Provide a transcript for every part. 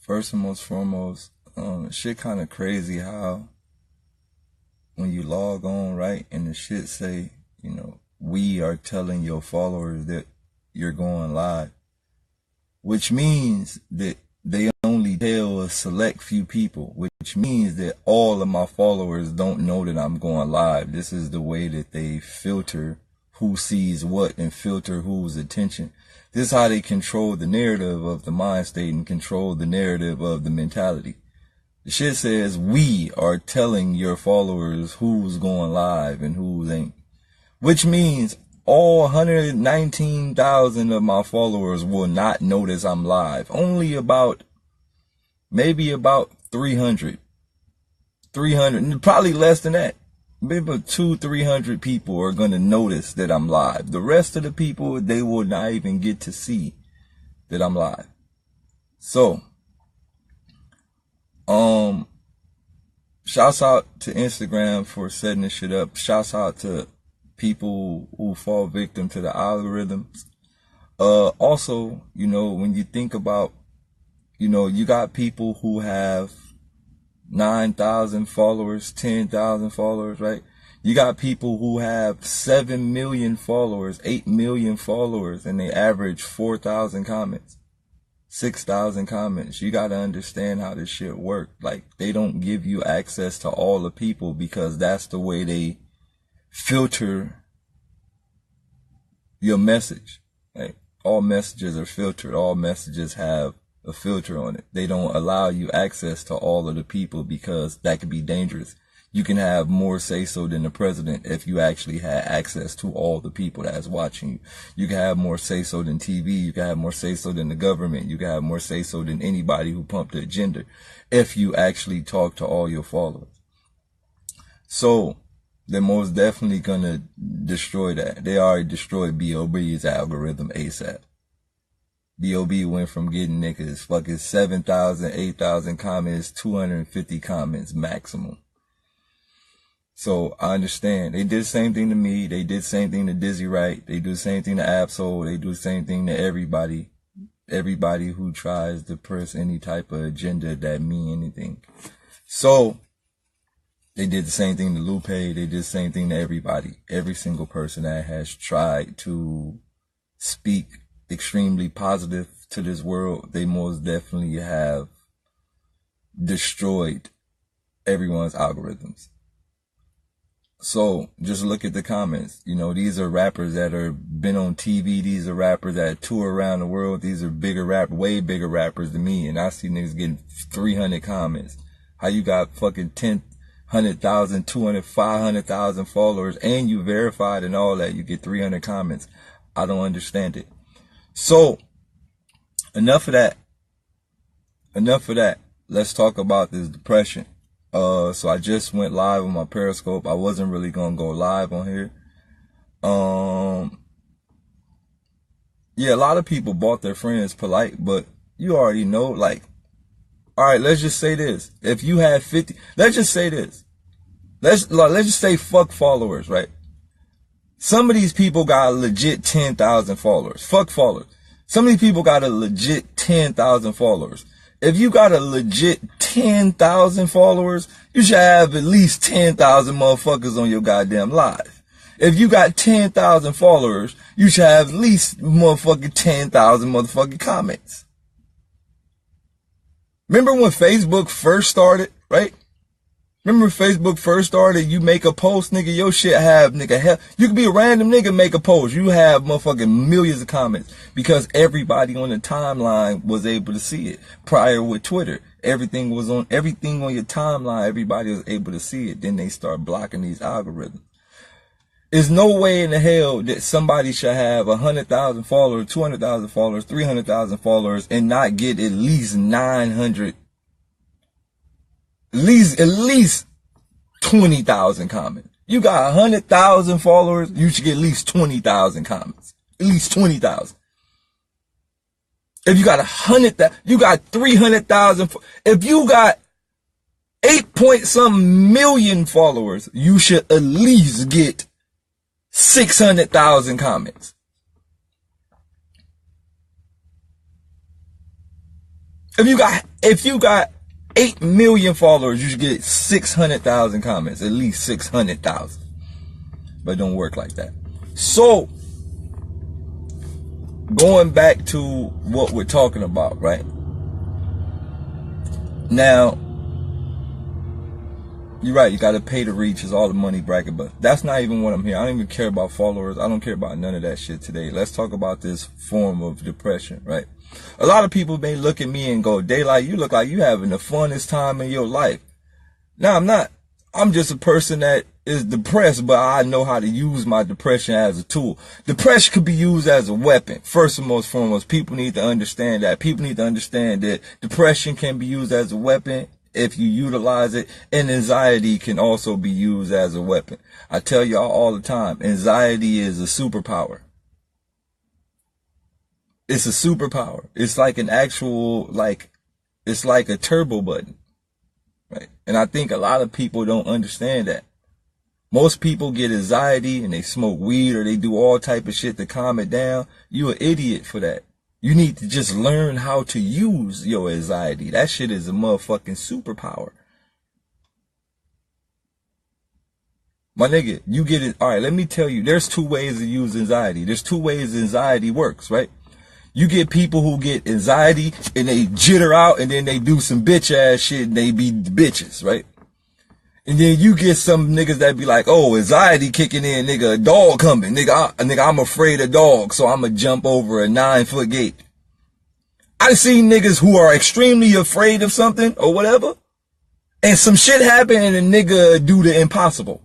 First and most foremost, shit kind of crazy how when you log on, right, and the shit say, we are telling your followers that you're going live, which means that they only tell a select few people, which means that all of my followers don't know that I'm going live. This is the way that they filter who sees what and filter whose attention. This is how they control the narrative of the mind state and control the narrative of the mentality. The shit says we are telling your followers who's going live and who ain't, which means all 119,000 of my followers will not notice I'm live. Only maybe about 300, probably less than that. Maybe about 200-300 people are going to notice that I'm live. The rest of the people, they will not even get to see that I'm live. So, shouts out to Instagram for setting this shit up. Shouts out to people who fall victim to the algorithms. Also, when you think about, you got people who have 9,000 followers, 10,000 followers, right? You got people who have 7 million followers, 8 million followers, and they average 4,000 comments, 6,000 comments. You got to understand how this shit works. Like, they don't give you access to all the people because that's the way they filter your message. Right? All messages are filtered. All messages have a filter on it. They don't allow you access to all of the people because that could be dangerous. You can have more say-so than the president if you actually had access to all the people that's watching you. You can have more say-so than TV. You can have more say-so than the government. You can have more say-so than anybody who pumped the agenda if you actually talk to all your followers. So, they're most definitely going to destroy that. They already destroyed B.O.B.'s algorithm ASAP. B.O.B. went from getting niggas fucking 7,000, 8,000 comments, 250 comments maximum. So I understand. They did the same thing to me. They did the same thing to Dizzy Wright. They do the same thing to Absol. They do the same thing to everybody. Everybody who tries to press any type of agenda that mean anything. So they did the same thing to Lupe. They did the same thing to everybody. Every single person that has tried to speak extremely positive to this world, they most definitely have destroyed everyone's algorithms. So just look at the comments. These are rappers that are been on TV. These are rappers that tour around the world. These are bigger way bigger rappers than me. And I see niggas getting 300 comments. How you got fucking 100,000, 200, 500,000 followers and you verified and all that, you get 300 comments. I don't understand it. So, enough of that. Let's talk about this depression. So I just went live on my Periscope. I wasn't really gonna go live on here. Yeah, a lot of people bought their friends polite, but you already know, like, alright, let's just say this. If you had 50, let's just say this. Let's just say fuck followers, right? Some of these people got a legit 10,000 followers. Fuck followers. Some of these people got a legit 10,000 followers. If you got a legit 10,000 followers, you should have at least 10,000 motherfuckers on your goddamn live. If you got 10,000 followers, you should have at least motherfucking 10,000 motherfucking comments. Remember when Facebook first started, right? Remember when Facebook first started, you make a post, nigga, your shit have, nigga, hell, you could be a random nigga, make a post. You have motherfucking millions of comments because everybody on the timeline was able to see it. Prior with Twitter, everything on your timeline, everybody was able to see it. Then they start blocking these algorithms. There's no way in the hell that somebody should have 100,000 followers, 200,000 followers, 300,000 followers and not get at least 900, at least 20,000 comments. You got 100,000 followers, you should get at least 20,000 comments. At least 20,000. If you got 100,000, you got 300,000. If you got 8-point-something million followers, you should at least get 600,000 comments. If you got 8 million followers, you should get 600,000 comments, at least 600,000. But it don't work like that. So, going back to what we're talking about, right? Now, you're right, you gotta pay to reach is all the money bracket, but that's not even what I'm here. I don't even care about followers. I don't care about none of that shit today. Let's talk about this form of depression, right? A lot of people may look at me and go, Daylyt, you look like you having the funnest time in your life. No, I'm not. I'm just a person that is depressed, but I know how to use my depression as a tool. Depression could be used as a weapon. First and most foremost, people need to understand that. People need to understand that depression can be used as a weapon if you utilize it, and anxiety can also be used as a weapon. I tell y'all all the time, anxiety is a superpower. It's a superpower. It's like an actual, it's like a turbo button, right? And I think a lot of people don't understand that. Most people get anxiety and they smoke weed or they do all type of shit to calm it down. You an idiot for that. You need to just learn how to use your anxiety. That shit is a motherfucking superpower. My nigga, you get it. All right, let me tell you, there's 2 ways to use anxiety. There's 2 ways anxiety works, right? You get people who get anxiety and they jitter out and then they do some bitch ass shit and they be bitches, right? And then you get some niggas that be like, oh, anxiety kicking in, nigga, a dog coming. Nigga, I'm afraid of dogs, so I'm gonna jump over a 9-foot gate. I've seen niggas who are extremely afraid of something or whatever, and some shit happen and a nigga do the impossible.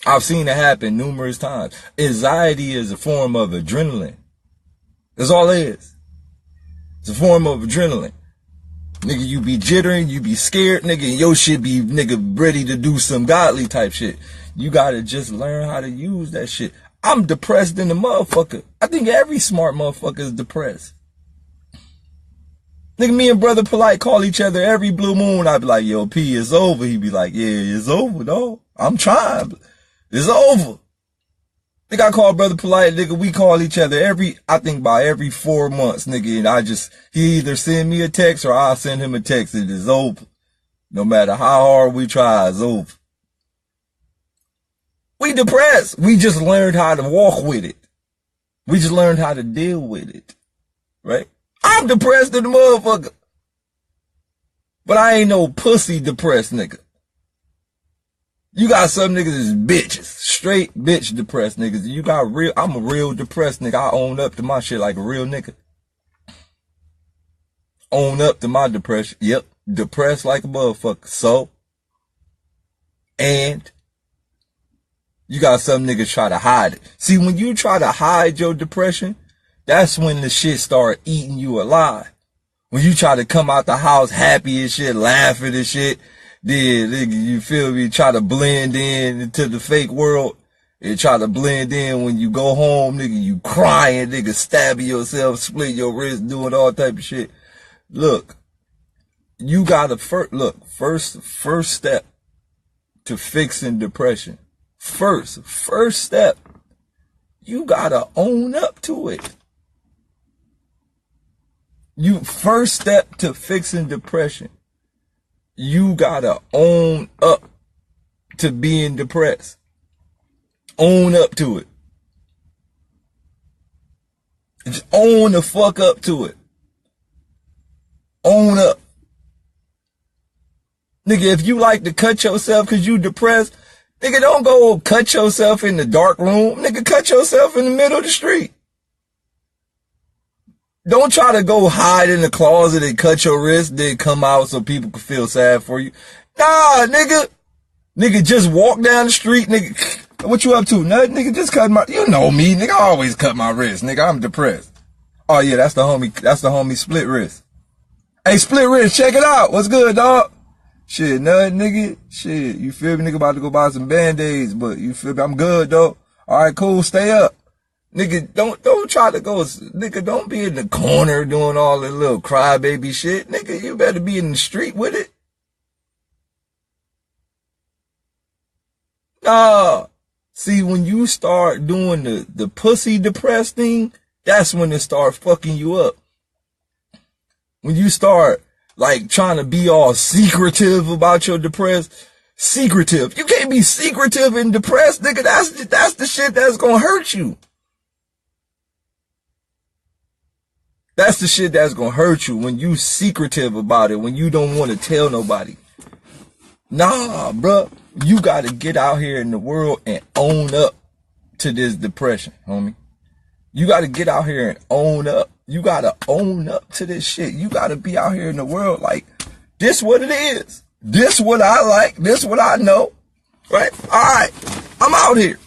I've seen it happen numerous times. Anxiety is a form of adrenaline. That's all it is. It's a form of adrenaline. Nigga, you be jittering, you be scared, nigga, and your shit be, nigga, ready to do some godly type shit. You gotta just learn how to use that shit. I'm depressed in the motherfucker. I think every smart motherfucker is depressed. Nigga, me and Brother Polite call each other every blue moon. I be like, yo, P, it's over. He be like, yeah, it's over, dog. I'm trying. It's over. Nigga, I call Brother Polite, nigga, we call each other I think by every 4 months, nigga, and he either send me a text or I'll send him a text and it's over. No matter how hard we try, it's over. We depressed. We just learned how to walk with it. We just learned how to deal with it. Right? I'm depressed in the motherfucker. But I ain't no pussy depressed nigga. You got some niggas is bitches. Straight bitch depressed niggas. You got I'm a real depressed nigga. I own up to my shit like a real nigga. Own up to my depression. Yep. Depressed like a motherfucker. So, and you got some niggas try to hide it. See, when you try to hide your depression, that's when the shit start eating you alive. When you try to come out the house happy and shit, laughing and shit, then, nigga, you feel me, try to blend in into the fake world and try to blend in when you go home, nigga, you crying, nigga, stabbing yourself, split your wrist, doing all type of shit. Look, you gotta first step to fixing depression. First step, you gotta own up to it. First step to fixing depression. You gotta own up to being depressed. Own up to it. Just own the fuck up to it. Own up. Nigga, if you like to cut yourself cause you depressed, nigga, don't go cut yourself in the dark room. Nigga, cut yourself in the middle of the street. Don't try to go hide in the closet and cut your wrist, then come out so people can feel sad for you. Nah, nigga. Nigga, just walk down the street, nigga. What you up to? Nothing, nigga, just cut you know me, nigga, I always cut my wrist, nigga, I'm depressed. Oh yeah, that's the homie Split Wrist. Hey, Split Wrist, check it out. What's good, dog? Shit, nothing, nigga. Shit, you feel me, nigga, about to go buy some Band-Aids, but you feel me, I'm good, though. Alright, cool, stay up. Nigga, don't try to go, nigga, don't be in the corner doing all that little crybaby shit. Nigga, you better be in the street with it. Nah. See, when you start doing the pussy depressed thing, that's when it start fucking you up. When you start like trying to be all secretive about your depressed. Secretive. You can't be secretive and depressed, nigga. That's the shit that's gonna hurt you. That's the shit that's gonna hurt you when you secretive about it, when you don't want to tell nobody. Nah, bruh. You gotta get out here in the world and own up to this depression, homie. You gotta get out here and own up. You gotta own up to this shit. You gotta be out here in the world like, this what it is. This what I like. This what I know. Right? Alright. I'm out here.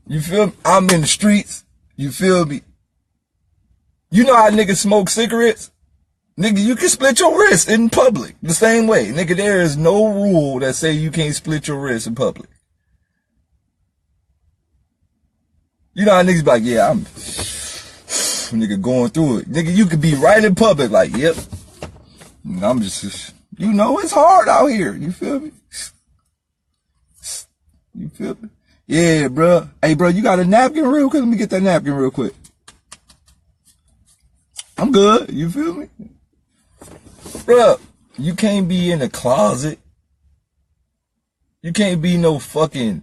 You feel me? I'm in the streets. You feel me? You know how niggas smoke cigarettes? Nigga, you can split your wrist in public the same way. Nigga, there is no rule that say you can't split your wrist in public. You know how niggas be like, yeah, I'm nigga going through it. Nigga, you could be right in public like, yep. I'm just, you know, it's hard out here. You feel me? You feel me? Yeah, bro. Hey, bro, you got a napkin real quick? Let me get that napkin real quick. I'm good. You feel me? Bro, you can't be in the closet. You can't be no fucking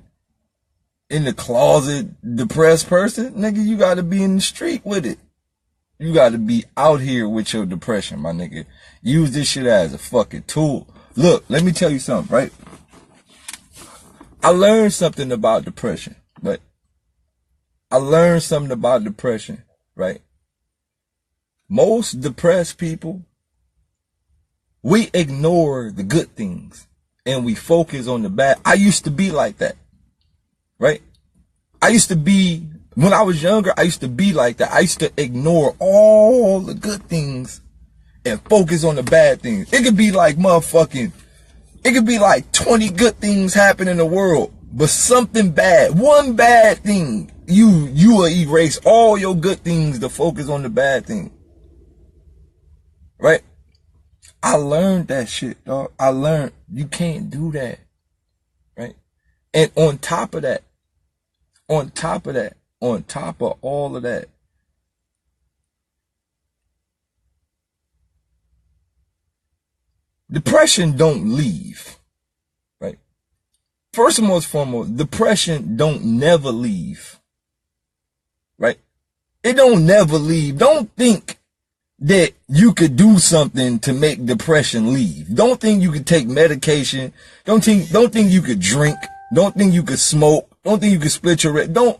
in the closet depressed person. Nigga, you gotta be in the street with it. You gotta be out here with your depression, my nigga. Use this shit as a fucking tool. Look, let me tell you something, right? I learned something about depression, right? Right? Most depressed people, we ignore the good things and we focus on the bad. I used to be like that, right? When I was younger, I used to be like that. I used to ignore all the good things and focus on the bad things. It could be like 20 good things happen in the world, but something bad, one bad thing, you will erase all your good things to focus on the bad thing. Right? I learned that shit, dog. I learned you can't do that. Right? And on top of all of that, depression don't leave. Right? First and most foremost, depression don't never leave. Right? It don't never leave. Don't think that you could do something to make depression leave. Don't think you could take medication. Don't think you could drink. Don't think you could smoke. Don't think you could split your wrist. Don't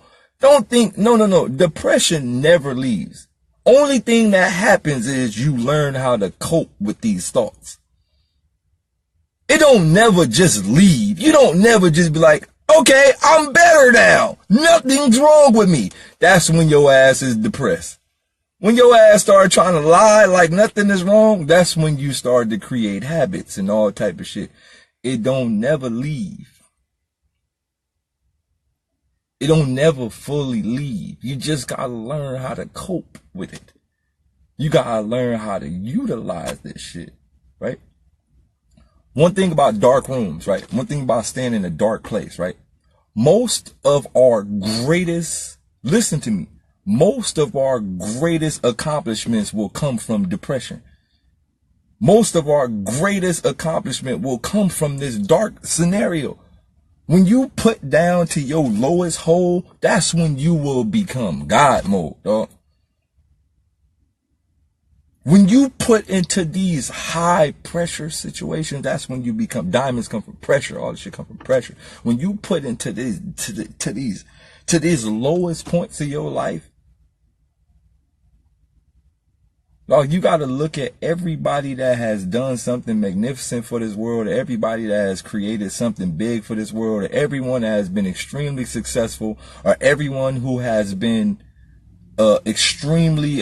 think, no. Depression never leaves. Only thing that happens is you learn how to cope with these thoughts. It don't never just leave. You don't never just be like, okay, I'm better now. Nothing's wrong with me. That's when your ass is depressed. When your ass start trying to lie like nothing is wrong, that's when you start to create habits and all type of shit. It don't never leave. It don't never fully leave. You just gotta learn how to cope with it. You gotta learn how to utilize this shit, right? One thing about dark rooms, right? One thing about staying in a dark place, right? Most of our greatest accomplishments will come from depression. Most of our greatest accomplishment will come from this dark scenario. When you put down to your lowest hole, that's when you will become God mode, dog. When you put into these high pressure situations, that's when you become, diamonds come from pressure. All this shit come from pressure. When you put into these lowest points of your life, dog, you got to look at everybody that has done something magnificent for this world, everybody that has created something big for this world, or everyone that has been extremely successful, or everyone who has been extremely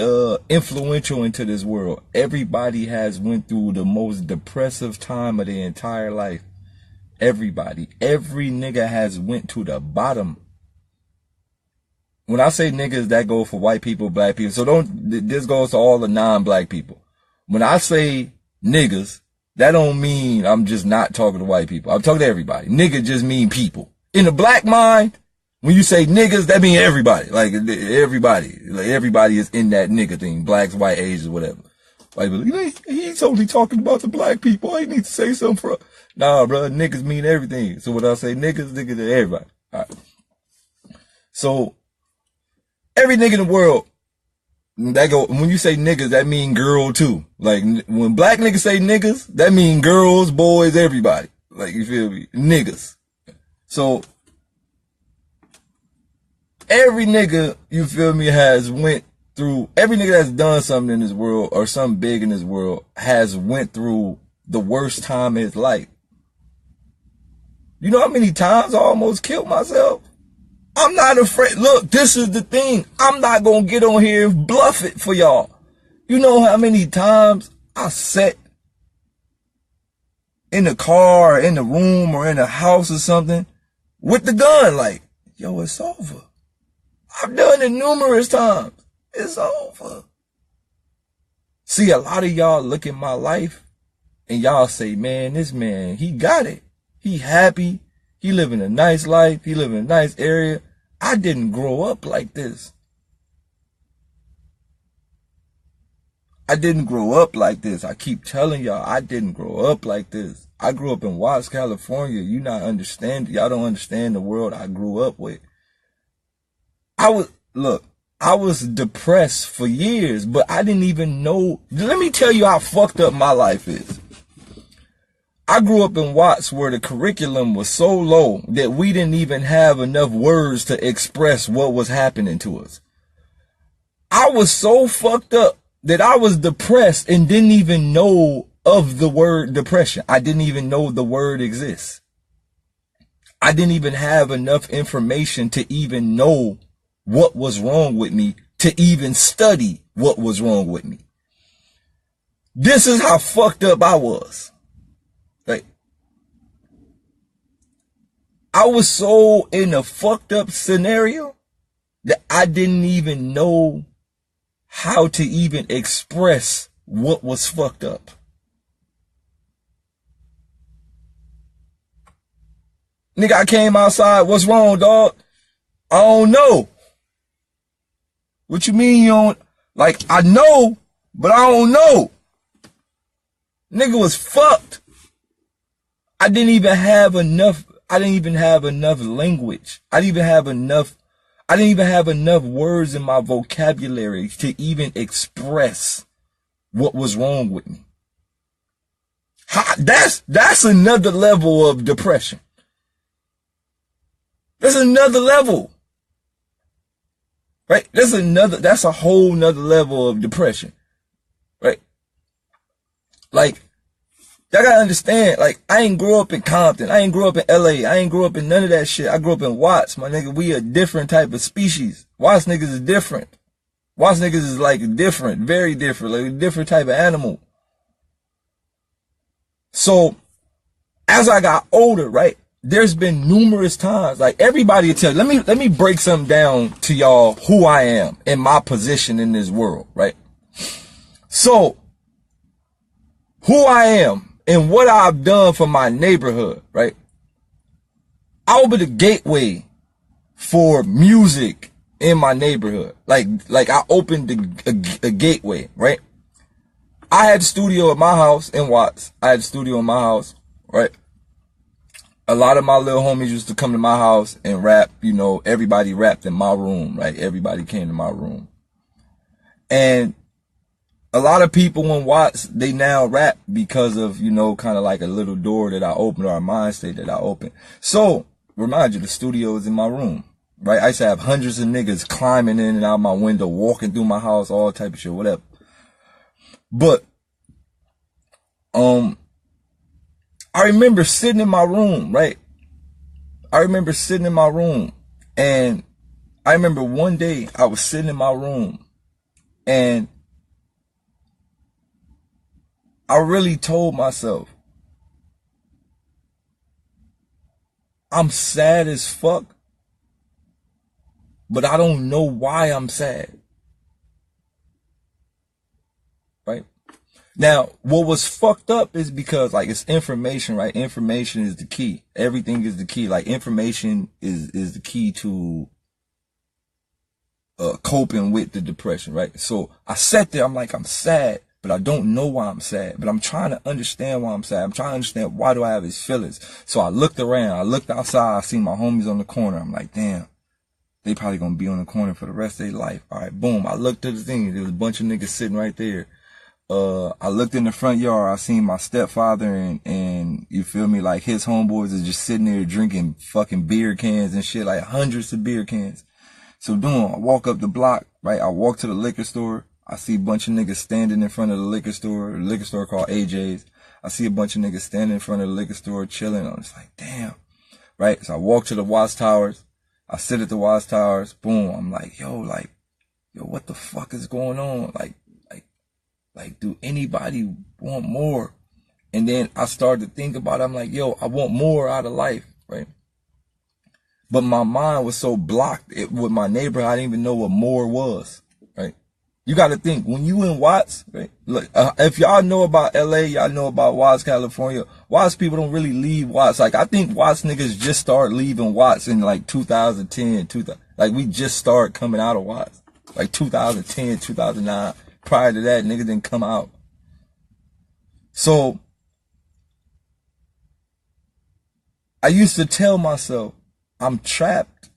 influential into this world. Everybody has went through the most depressive time of their entire life. Everybody. Every nigga has went to the bottom. When I say niggas, that go for white people, black people. So this goes to all the non-black people. When I say niggas, that don't mean I'm just not talking to white people. I'm talking to everybody. Nigga just mean people. In the black mind, when you say niggas, that means everybody. Like everybody is in that nigga thing. Blacks, white, Asians, whatever. Like, he's only talking about the black people. He needs to say something for. Nah, bro, niggas mean everything. So when I say niggas to everybody. All right. So every nigga in the world, when you say niggas, that mean girl too. Like when black niggas say niggas, that mean girls, boys, everybody. Like, you feel me? Niggas. So every nigga, you feel me, has went through, every nigga that's done something in this world or something big in this world has went through the worst time in his life. You know how many times I almost killed myself? I'm not afraid. Look, this is the thing. I'm not going to get on here and bluff it for y'all. You know how many times I sat in the car or in the room or in the house or something with the gun like, yo, it's over. I've done it numerous times. It's over. See, a lot of y'all look at my life and y'all say, man, this man, he got it. He happy. He living a nice life. He live in a nice area. I didn't grow up like this. I didn't grow up like this. I keep telling y'all, I didn't grow up like this. I grew up in Watts, California. Y'all don't understand the world I grew up with. I was depressed for years, but I didn't even know. Let me tell you how fucked up my life is. I grew up in Watts where the curriculum was so low that we didn't even have enough words to express what was happening to us. I was so fucked up that I was depressed and didn't even know of the word depression. I didn't even know the word exists. I didn't even have enough information to even know what was wrong with me, to even study what was wrong with me. This is how fucked up I was. Like, I was so in a fucked up scenario that I didn't even know how to even express what was fucked up. Nigga, I came outside. What's wrong, dog? I don't know. What you mean you don't? Like, I know, but I don't know. Nigga was fucked. I didn't even have enough language. I didn't even have enough words in my vocabulary to even express what was wrong with me. That's another level of depression. That's another level. Right? That's a whole nother level of depression. Right? Like, y'all gotta understand, like, I ain't grew up in Compton. I ain't grew up in LA. I ain't grew up in none of that shit. I grew up in Watts, my nigga. We a different type of species. Watts niggas is different. Watts niggas is like different, very different, like a different type of animal. So, as I got older, right, there's been numerous times, like everybody will tell you, let me break something down to y'all who I am and my position in this world, right? So, who I am and what I've done for my neighborhood, right? I opened a gateway for music in my neighborhood. Like I opened a gateway, right? I had a studio at my house in Watts. I had a studio in my house, right? A lot of my little homies used to come to my house and rap. You know, everybody rapped in my room, right? Everybody came to my room. And a lot of people in Watts, they now rap because of, you know, kind of like a little door that I opened or a mind state that I opened. So, remind you, the studio is in my room, right? I used to have hundreds of niggas climbing in and out my window, walking through my house, all type of shit, whatever. But, I remember sitting in my room, right? I remember sitting in my room, and I remember one day I was sitting in my room, and I really told myself, I'm sad as fuck, but I don't know why I'm sad. Right? Now, what was fucked up is because, like, it's information, right? Information is the key. Everything is the key. Like, information is the key to coping with the depression, right? So I sat there, I'm like, I'm sad. but I don't know why I'm sad. But I'm trying to understand why I'm sad. I'm trying to understand why do I have these feelings. So I looked around. I looked outside. I seen my homies on the corner. I'm like, damn, they probably gonna be on the corner for the rest of their life. All right, boom. I looked at the thing. There was a bunch of niggas sitting right there. I looked in the front yard. I seen my stepfather and you feel me, like his homeboys is just sitting there drinking fucking beer cans and shit, like hundreds of beer cans. So I walk up the block, right? I walk to the liquor store. I see a bunch of niggas standing in front of the liquor store called AJ's. I see a bunch of niggas standing in front of the liquor store chilling. I'm just like, damn. Right? So I walk to the Watchtowers. I sit at the Watchtowers. Boom. I'm like, yo, what the fuck is going on? Like, do anybody want more? And then I started to think about it. I'm like, yo, I want more out of life, right? But my mind was so blocked with my neighbor, I didn't even know what more was, right? You got to think, when you in Watts, right? Look, if y'all know about LA, y'all know about Watts, California. Watts people don't really leave Watts. Like, I think Watts niggas just start leaving Watts in like 2010, like we just started coming out of Watts, like 2010, 2009. Prior to that, niggas didn't come out. So I used to tell myself, I'm trapped.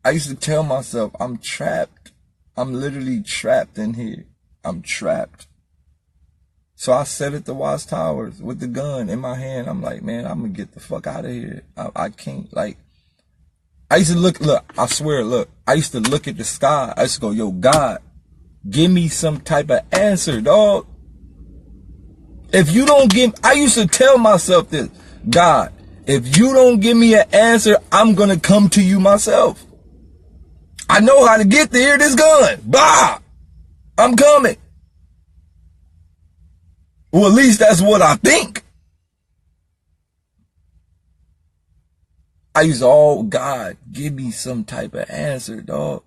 I used to tell myself, I'm trapped. I'm literally trapped in here. I'm trapped. So I sat at the Watchtowers with the gun in my hand. I'm like, man, I'm gonna get the fuck out of here. I can't, like, I used to look, I swear, I used to look at the sky. I used to go, yo, God, give me some type of answer, dog. If you don't I used to tell myself this, God, if you don't give me an answer, I'm going to come to you myself. I know how to get there, this gun. Bah! I'm coming. Well, at least that's what I think. I used to, oh, God, give me some type of answer, dog.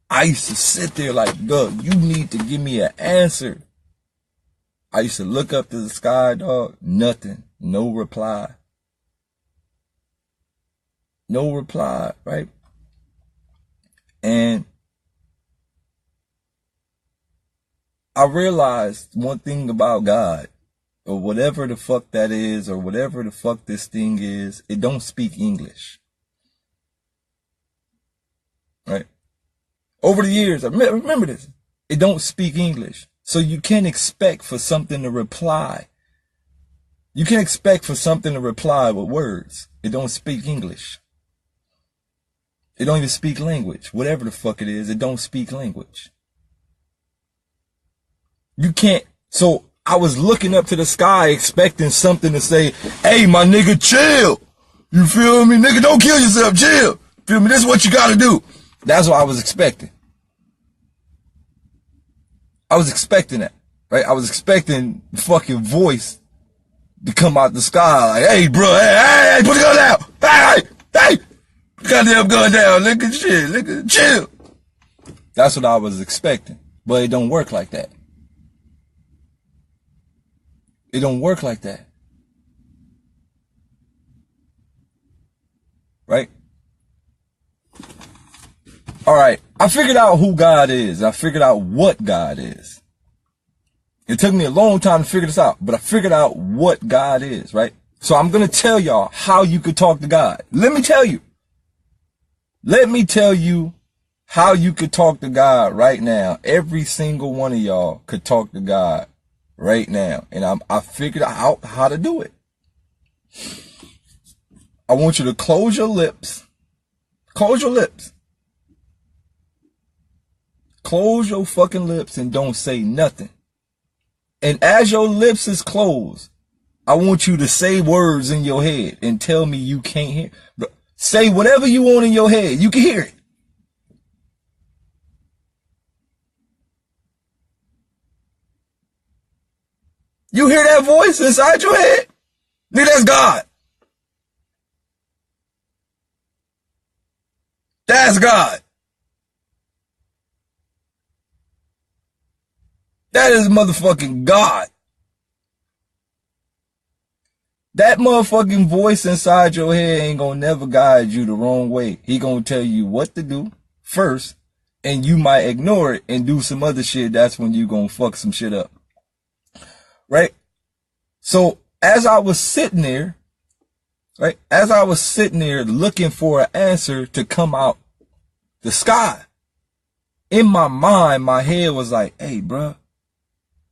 I used to sit there like, dog, you need to give me an answer. I used to look up to the sky, dog. Nothing. No reply. No reply, right? And I realized one thing about God, or whatever the fuck that is, or whatever the fuck this thing is, it don't speak English. Right? Over the years, remember this, it don't speak English. So you can't expect for something to reply. You can't expect for something to reply with words. It don't speak English. It don't even speak language. Whatever the fuck it is, it don't speak language. You can't. So I was looking up to the sky expecting something to say, hey, my nigga, chill. You feel me? Nigga, don't kill yourself. Chill. Feel me? This is what you gotta do. That's what I was expecting. I was expecting that, right? I was expecting the fucking voice to come out the sky like, hey, bro, hey, put the gun down. Hey, goddamn gun down, nigga, shit, nigga, chill. That's what I was expecting, but it don't work like that. It don't work like that. Right? All right. I figured out who God is. I figured out what God is. It took me a long time to figure this out, but I figured out what God is, right? So I'm going to tell y'all how you could talk to God. Let me tell you how you could talk to God right now. Every single one of y'all could talk to God right now. And I figured out how to do it. I want you to close your lips. Close your lips. Close your fucking lips and don't say nothing. And as your lips is closed, I want you to say words in your head and tell me you can't hear. Say whatever you want in your head. You can hear it. You hear that voice inside your head? Nigga, that's God. That's God. That is motherfucking God. That motherfucking voice inside your head ain't gonna never guide you the wrong way. He gonna tell you what to do first, and you might ignore it and do some other shit. That's when you gonna fuck some shit up. Right? So as I was sitting there, looking for an answer to come out the sky, in my mind, my head was like, hey, bruh,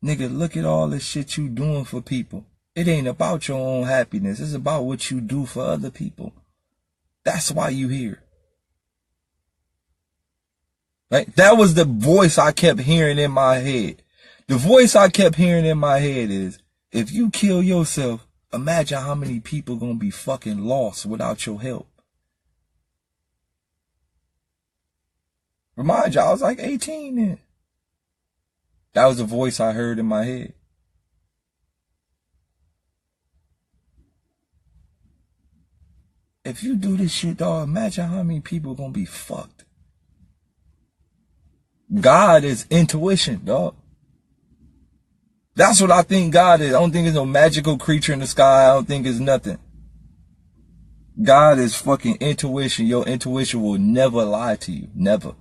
nigga, look at all this shit you doing for people. It ain't about your own happiness. It's about what you do for other people. That's why you here. Right? That was the voice I kept hearing in my head. The voice I kept hearing in my head is, if you kill yourself, imagine how many people gonna be fucking lost without your help. Remind you, I was like 18 then. That was the voice I heard in my head. If you do this shit, dog, imagine how many people gonna be fucked. God is intuition, dog. That's what I think God is. I don't think it's no magical creature in the sky. I don't think it's nothing. God is fucking intuition. Your intuition will never lie to you. Never.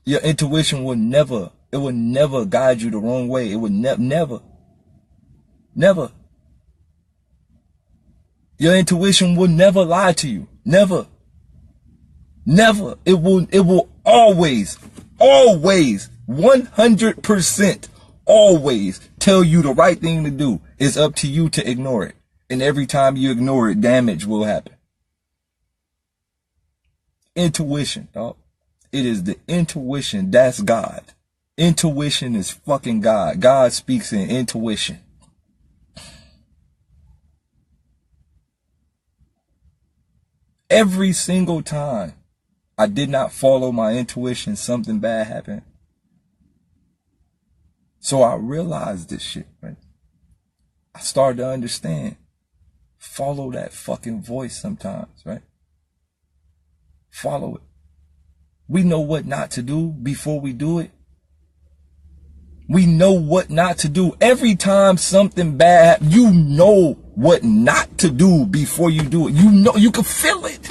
Your intuition will never, it will never guide you the wrong way. It will never. Your intuition will never lie to you. Never. It will always, 100% always tell you the right thing to do. It's up to you to ignore it. And every time you ignore it, damage will happen. Intuition, dog. It is the intuition. That's God. Intuition is fucking God. God speaks in intuition. Every single time I did not follow my intuition, something bad happened. So I realized this shit, right? I started to understand. Follow that fucking voice sometimes, right? Follow it. We know what not to do before we do it. We know what not to do. Every time something bad, you know what not to do before you do it. You know, you can feel it.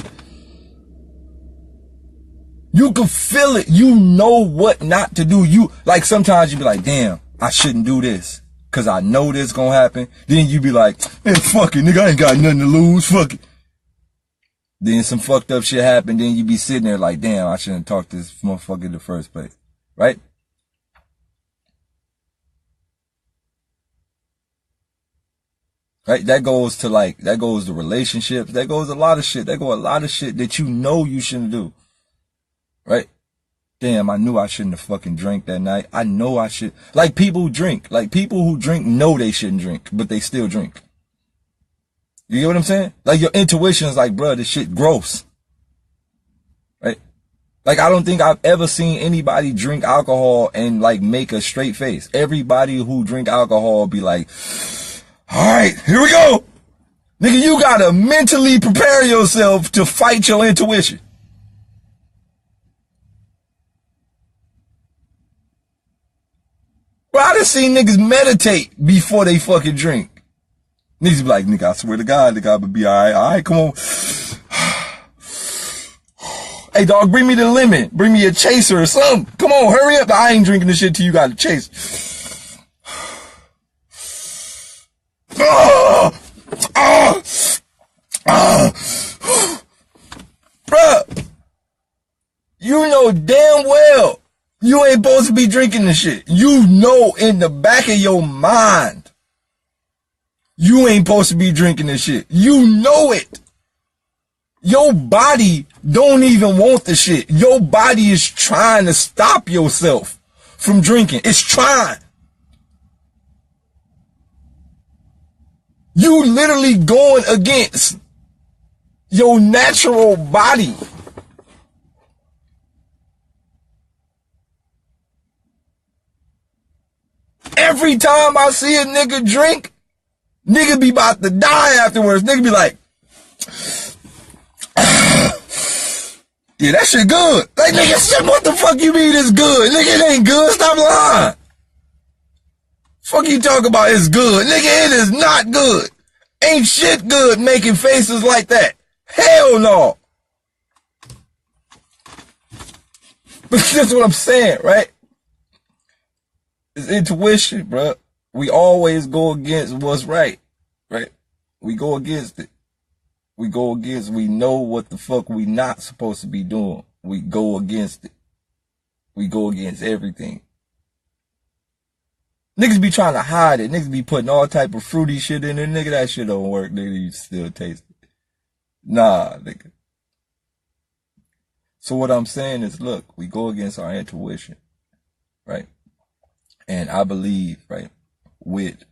You can feel it. You know what not to do. You, like, sometimes you be like, damn, I shouldn't do this, cause I know this gonna happen. Then you be like, man, fuck it, nigga, I ain't got nothing to lose. Fuck it. Then some fucked up shit happen. Then you be sitting there like, damn, I shouldn't talk to this motherfucker in the first place. Right? Right? That goes to relationships. That goes a lot of shit. That go a lot of shit that you know you shouldn't do. Right? Damn, I knew I shouldn't have fucking drank that night. I know I should. Like people who drink. Like people who drink know they shouldn't drink, but they still drink. You get what I'm saying? Like your intuition is like, bro, this shit gross. Right? Like I don't think I've ever seen anybody drink alcohol and like make a straight face. Everybody who drink alcohol be like, all right, here we go. Nigga, you gotta mentally prepare yourself to fight your intuition. Bro, I done seen niggas meditate before they fucking drink. Niggas be like, nigga, I swear to God, nigga, I'ma be alright. Alright, come on. Hey, dog, bring me the lemon. Bring me a chaser or something. Come on, hurry up. I ain't drinking this shit till you got a chase. Bruh, you know damn well you ain't supposed to be drinking this shit. You know in the back of your mind you ain't supposed to be drinking this shit. You know it. Your body don't even want the shit. Your body is trying to stop yourself from drinking. It's trying. You literally going against your natural body. Every time I see a nigga drink, nigga be about to die afterwards. Nigga be like, yeah, that shit good. Like, nigga, shit, what the fuck you mean it's good? Nigga, it ain't good. Stop lying. Fuck you talk about it's good. Nigga, it is not good. Ain't shit good making faces like that. Hell no. That's what I'm saying, right? It's intuition, bro. We always go against what's right, right? We go against it. We know what the fuck we not supposed to be doing. We go against it. We go against everything. Niggas be trying to hide it. Niggas be putting all type of fruity shit in there. Nigga, that shit don't work. Nigga, you still taste it. Nah, nigga. So what I'm saying is, look, we go against our intuition, right? And I believe, right, with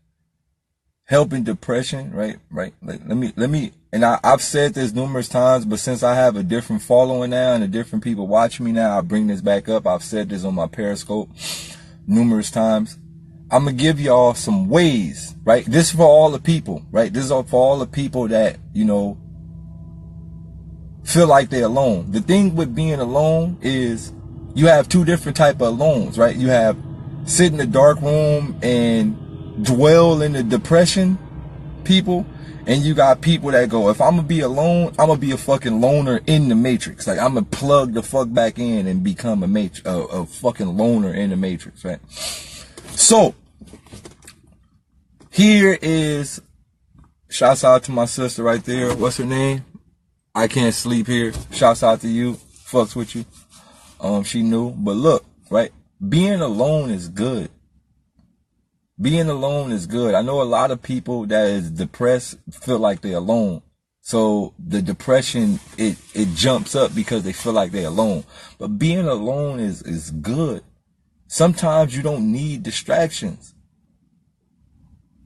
helping depression, right? Like, let me, and I've said this numerous times, but since I have a different following now and the different people watching me now, I bring this back up. I've said this on my Periscope numerous times. I'm going to give y'all some ways, right? This is for all the people, right? This is for all the people that, you know, feel like they're alone. The thing with being alone is you have two different type of alones, right? You have sit in the dark room and dwell in the depression people, and you got people that go, if I'm gonna be alone, I'm gonna be a fucking loner in the matrix. Like, I'm gonna plug the fuck back in and become a fucking loner in the matrix, right? So here is, shouts out to my sister right there. What's her name? I Can't Sleep Here. Shouts out to you. Fucks with you. She knew. But look, right? Being alone is good. Being alone is good. I know a lot of people that is depressed feel like they're alone. So the depression, it jumps up because they feel like they're alone. But being alone is good. Sometimes you don't need distractions.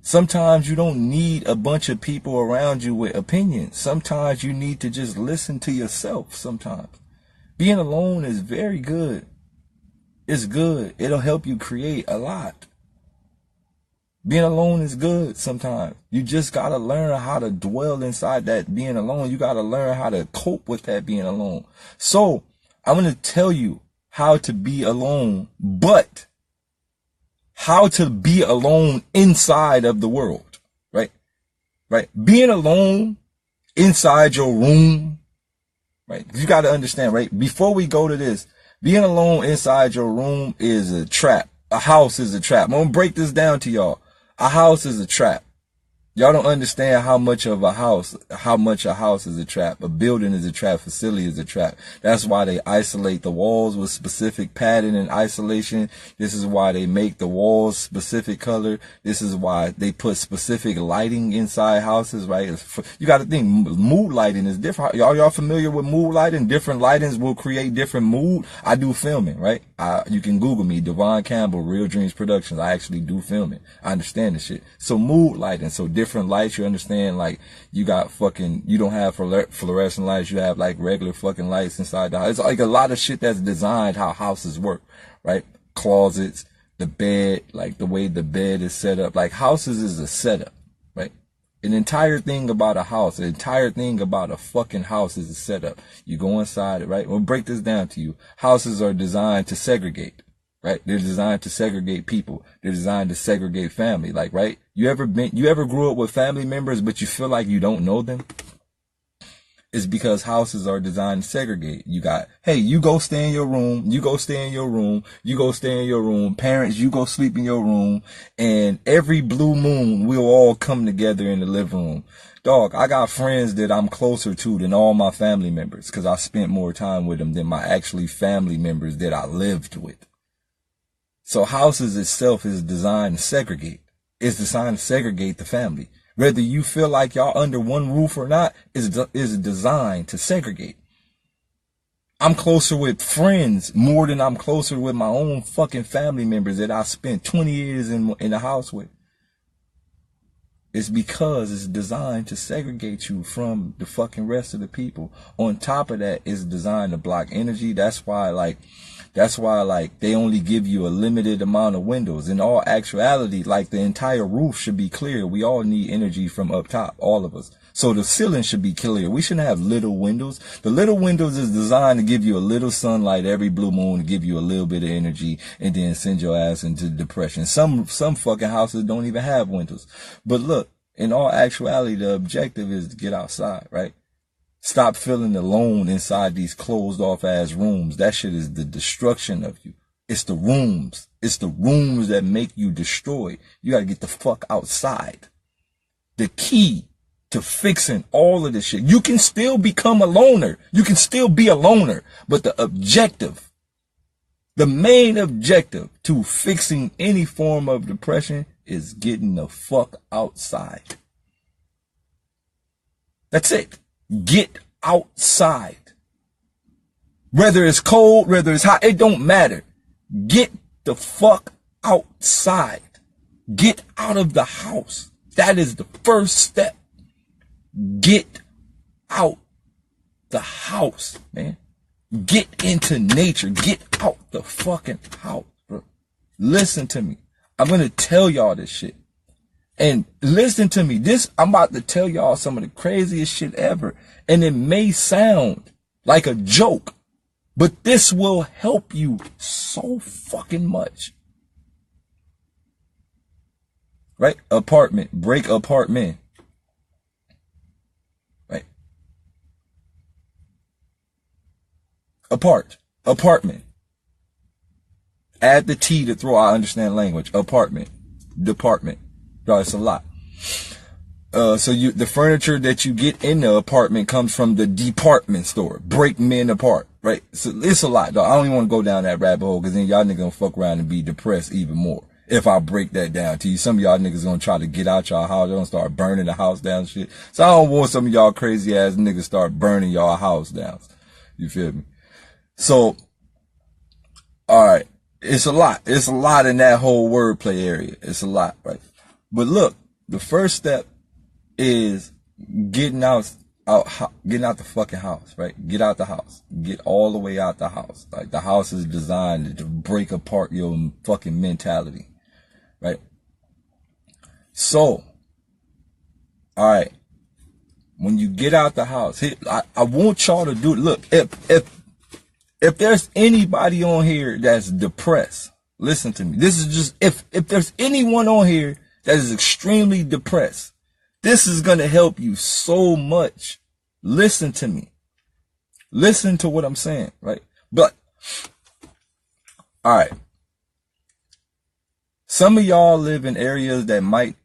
Sometimes you don't need a bunch of people around you with opinions. Sometimes you need to just listen to yourself sometimes. Being alone is very good. It's good. It'll help you create a lot. Being alone is good sometimes. You just got to learn how to dwell inside that being alone. You got to learn how to cope with that being alone. So I'm going to tell you how to be alone, but how to be alone inside of the world, right? Right. Being alone inside your room, right? You got to understand, right? Before we go to this, being alone inside your room is a trap. A house is a trap. I'm going to break this down to y'all. A house is a trap. Y'all don't understand how much a house is a trap. A building is a trap. Facility is a trap. That's why they isolate the walls with specific padding and isolation. This is why they make the walls specific color. This is why they put specific lighting inside houses, right? You got to think, mood lighting is different. Y'all familiar with mood lighting? Different lightings will create different mood. I do filming, right? You can Google me, Devon Campbell, Real Dreams Productions. I actually do filming. I understand this shit. So mood lighting. So different lights, you understand, like, you got fucking, you don't have fluorescent lights, you have like regular fucking lights inside the house. It's like a lot of shit that's designed how houses work, right? Closets, the bed, like the way the bed is set up. Like, houses is a setup, right? An entire thing about a house, an entire thing about a fucking house is a setup. You go inside it, right? We'll break this down to you. Houses are designed to segregate. Right? They're designed to segregate people. They're designed to segregate family. Like, right? You ever grew up with family members, but you feel like you don't know them? It's because houses are designed to segregate. You got, hey, you go stay in your room. You go stay in your room. You go stay in your room. Parents, you go sleep in your room. And every blue moon, we'll all come together in the living room. Dog, I got friends that I'm closer to than all my family members because I spent more time with them than my actually family members that I lived with. So houses itself is designed to segregate. It's designed to segregate the family. Whether you feel like y'all under one roof or not, is designed to segregate. I'm closer with friends more than I'm closer with my own fucking family members that I spent 20 years in the house with. It's because it's designed to segregate you from the fucking rest of the people. On top of that, it's designed to block energy. That's why they only give you a limited amount of windows. In all actuality, like the entire roof should be clear. We all need energy from up top, all of us. So the ceiling should be clear. We shouldn't have little windows. The little windows is designed to give you a little sunlight every blue moon, to give you a little bit of energy, and then send your ass into depression. Some fucking houses don't even have windows. But look, in all actuality, the objective is to get outside, right? Stop feeling alone inside these closed off ass rooms. That shit is the destruction of you. It's the rooms. It's the rooms that make you destroyed. You gotta get the fuck outside. The key to fixing all of this shit. You can still become a loner. You can still be a loner. But the objective, the main objective to fixing any form of depression is getting the fuck outside. That's it. Get outside. Whether it's cold, whether it's hot, it don't matter. Get the fuck outside. Get out of the house. That is the first step. Get out the house, man. Get into nature. Get out the fucking house, bro. Listen to me. I'm going to tell y'all this shit. And listen to me. I'm about to tell y'all some of the craziest shit ever. And it may sound like a joke, but this will help you so fucking much. Right? Apartment. Break apartment. Right? Apartment. Add the T to throw. I understand language. Apartment. Department. Bro, it's a lot. So the furniture that you get in the apartment comes from the department store. Break men apart, right? So it's a lot, dog. I don't even want to go down that rabbit hole, because then y'all niggas gonna fuck around and be depressed even more. If I break that down to you, some of y'all niggas gonna try to get out y'all house. They're gonna start burning the house down and shit. So I don't want some of y'all crazy ass niggas start burning y'all house down. You feel me? So, alright. It's a lot. It's a lot in that whole wordplay area. It's a lot, right? But look, the first step is getting out the fucking house, right? Get out the house. Get all the way out the house. Like, the house is designed to break apart your fucking mentality, right? So, alright, when you get out the house, I want y'all to do, look, if there's anybody on here that's depressed, listen to me. This is just, if there's anyone on here that is extremely depressed, this is going to help you so much. Listen to me. Listen to what I'm saying, right? But, alright. Some of y'all live in areas that might,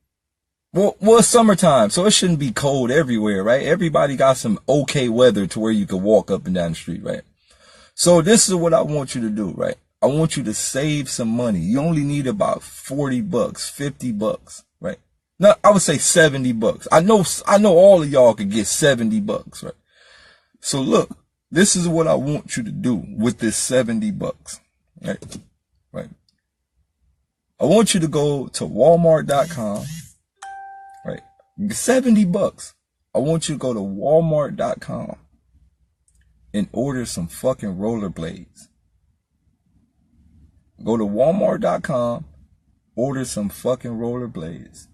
well, it's summertime, so it shouldn't be cold everywhere, right? Everybody got some okay weather to where you can walk up and down the street, right? So this is what I want you to do, right? I want you to save some money. You only need about $40, $50, right? No, I would say $70. I know all of y'all could get $70, right? So look, this is what I want you to do with this $70, right? Right. I want you to go to Walmart.com, right? $70. I want you to go to Walmart.com and order some fucking rollerblades. Go to Walmart.com, order some fucking rollerblades.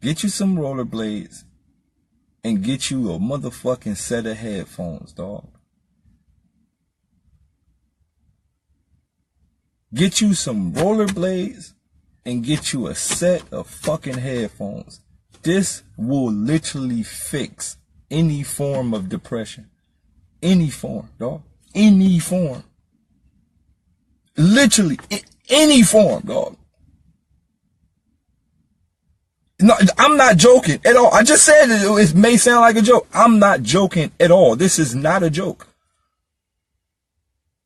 Get you some rollerblades and get you a motherfucking set of headphones, dog. Get you some rollerblades and get you a set of fucking headphones. This will literally fix any form of depression. Any form, dog. Any form. Literally, any form, dog. No, I'm not joking at all. I just said it may sound like a joke. I'm not joking at all. This is not a joke.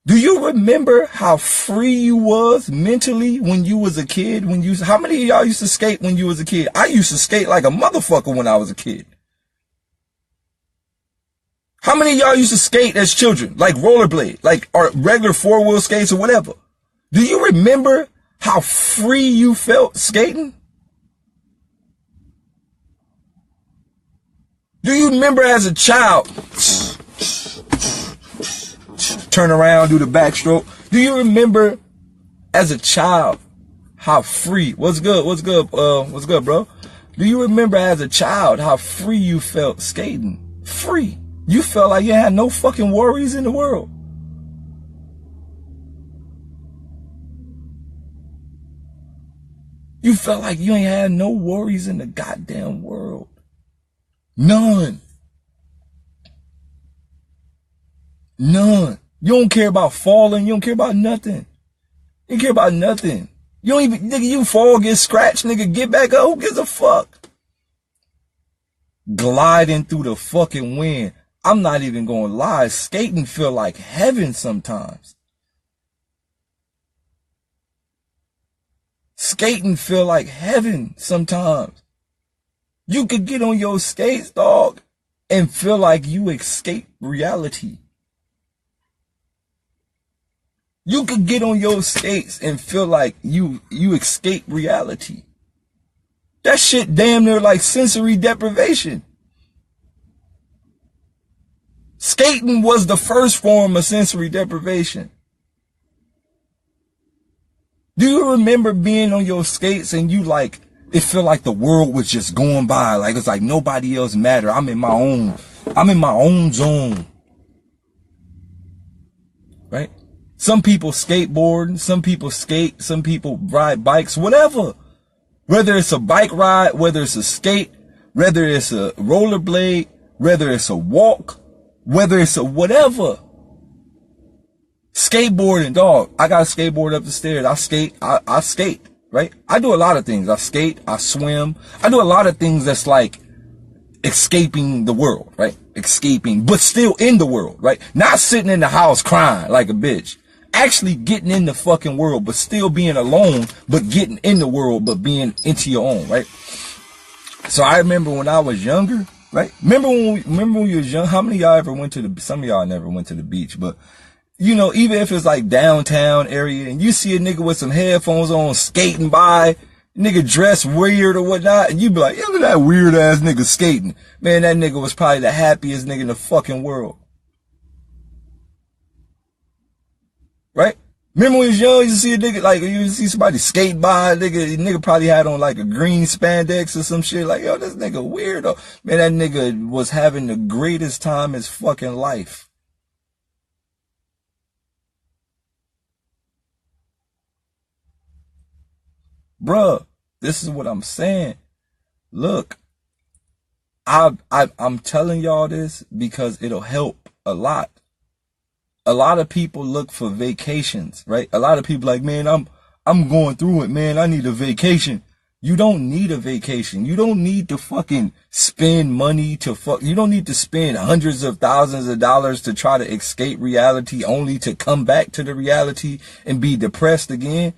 Do you remember how free you was mentally when you was a kid? How many of y'all used to skate when you was a kid? I used to skate like a motherfucker when I was a kid. How many of y'all used to skate as children? Like rollerblade, like or regular four-wheel skates or whatever. Do you remember how free you felt skating? Do you remember as a child, turn around, do the backstroke? Do you remember as a child how free, what's good, bro? Do you remember as a child how free you felt skating? Free. You felt like you had no fucking worries in the world. You felt like you ain't had no worries in the goddamn world. None. None. You don't care about falling. You don't care about nothing. You don't care about nothing. You don't even, nigga, you fall, get scratched, nigga, get back up. Who gives a fuck? Gliding through the fucking wind. I'm not even gonna lie. Skating feel like heaven sometimes. Skating feel like heaven sometimes. You could get on your skates, dog, and feel like you escape reality. You could get on your skates and feel like you escape reality. That shit damn near like sensory deprivation. Skating was the first form of sensory deprivation. Do you remember being on your skates and you like, it felt like the world was just going by. Like it's like nobody else mattered. I'm in my own zone. Right? Some people skateboard, some people skate, some people ride bikes, whatever. Whether it's a bike ride, whether it's a skate, whether it's a rollerblade, whether it's a walk, whether it's a whatever. Skateboarding, dog. I got a skateboard up the stairs. I skate, right? I do a lot of things. I skate, I swim. I do a lot of things that's like escaping the world, right? Escaping, but still in the world, right? Not sitting in the house crying like a bitch. Actually getting in the fucking world, but still being alone, but getting in the world, but being into your own, right? So I remember when I was younger, right? Remember when you was young? How many of y'all ever went to the, some of y'all never went to the beach, but you know, even if it's like downtown area and you see a nigga with some headphones on skating by, nigga dressed weird or whatnot, and you be like, look at that weird ass nigga skating. Man, that nigga was probably the happiest nigga in the fucking world. Right? Remember when you was young, you see a nigga, like, you see somebody skate by, nigga probably had on like a green spandex or some shit, like, yo, this nigga weirdo. Man, that nigga was having the greatest time his fucking life. Bruh, this is what I'm saying. Look, I'm telling y'all this because it'll help a lot. A lot of people look for vacations, right? A lot of people like, man, I'm going through it, man. I need a vacation. You don't need a vacation. You don't need to fucking spend money to you don't need to spend hundreds of thousands of dollars to try to escape reality only to come back to the reality and be depressed again.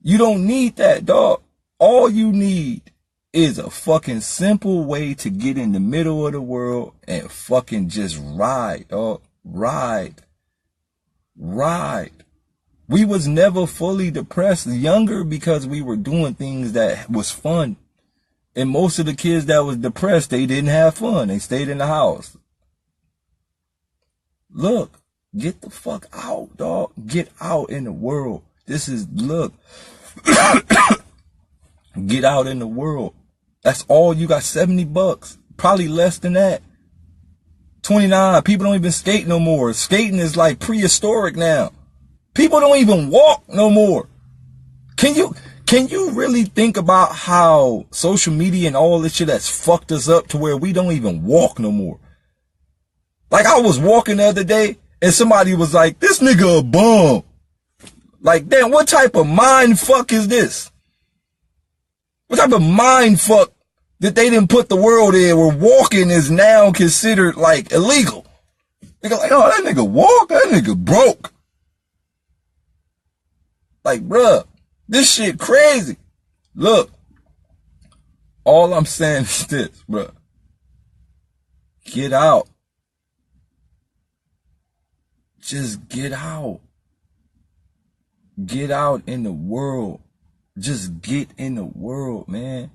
You don't need that, dog. All you need is a fucking simple way to get in the middle of the world and fucking just ride, dog. Ride. We was never fully depressed younger because we were doing things that was fun. And most of the kids that was depressed, they didn't have fun. They stayed in the house. Look, get the fuck out, dog. Get out in the world. This is, look. Get out in the world. That's all you got. $70. Probably less than that. 29. People don't even skate no more. Skating is like prehistoric now. People don't even walk no more. Can you really think about how social media and all this shit has fucked us up to where we don't even walk no more? Like I was walking the other day and somebody was like, this nigga a bum. Like, damn, what type of mind fuck is this? What type of mind fuck that they didn't put the world in where walking is now considered like illegal? Nigga like, oh, that nigga walk, that nigga broke. Like, bruh, this shit crazy. Look, all I'm saying is this, bruh. Get out. Just get out. Get out in the world. Just get in the world, man.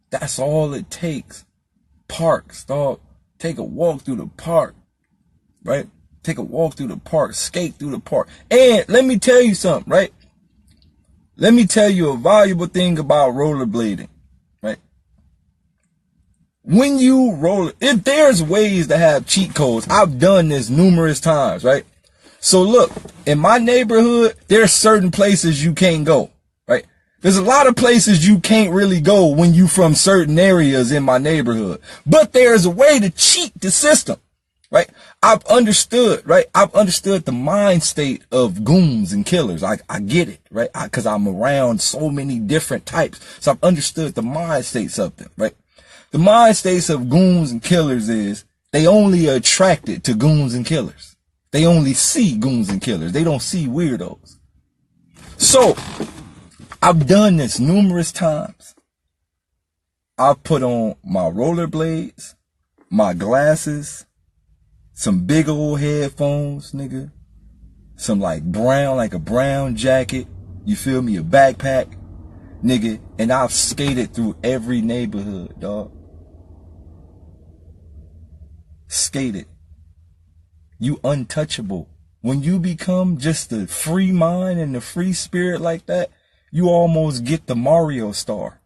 That's all it takes. parks, dog. Take a walk through the park, right? Take a walk through the park, skate through the park. And let me tell you something, right? Let me tell you a valuable thing about rollerblading, right? When you roll, if there's ways to have cheat codes, I've done this numerous times, right? So look, in my neighborhood, there's certain places you can't go, right? There's a lot of places you can't really go when you from certain areas in my neighborhood. But there's a way to cheat the system, right? I've understood, right? I've understood the mind state of goons and killers. I get it, right? Cause I'm around so many different types. So I've understood the mind states of them, right? The mind states of goons and killers is they only are attracted to goons and killers. They only see goons and killers. They don't see weirdos. So I've done this numerous times. I've put on my rollerblades, my glasses, some big old headphones, nigga. Some like a brown jacket. You feel me? A backpack, nigga. And I've skated through every neighborhood, dog. Skated. You untouchable. When you become just a free mind and a free spirit like that, you almost get the Mario star.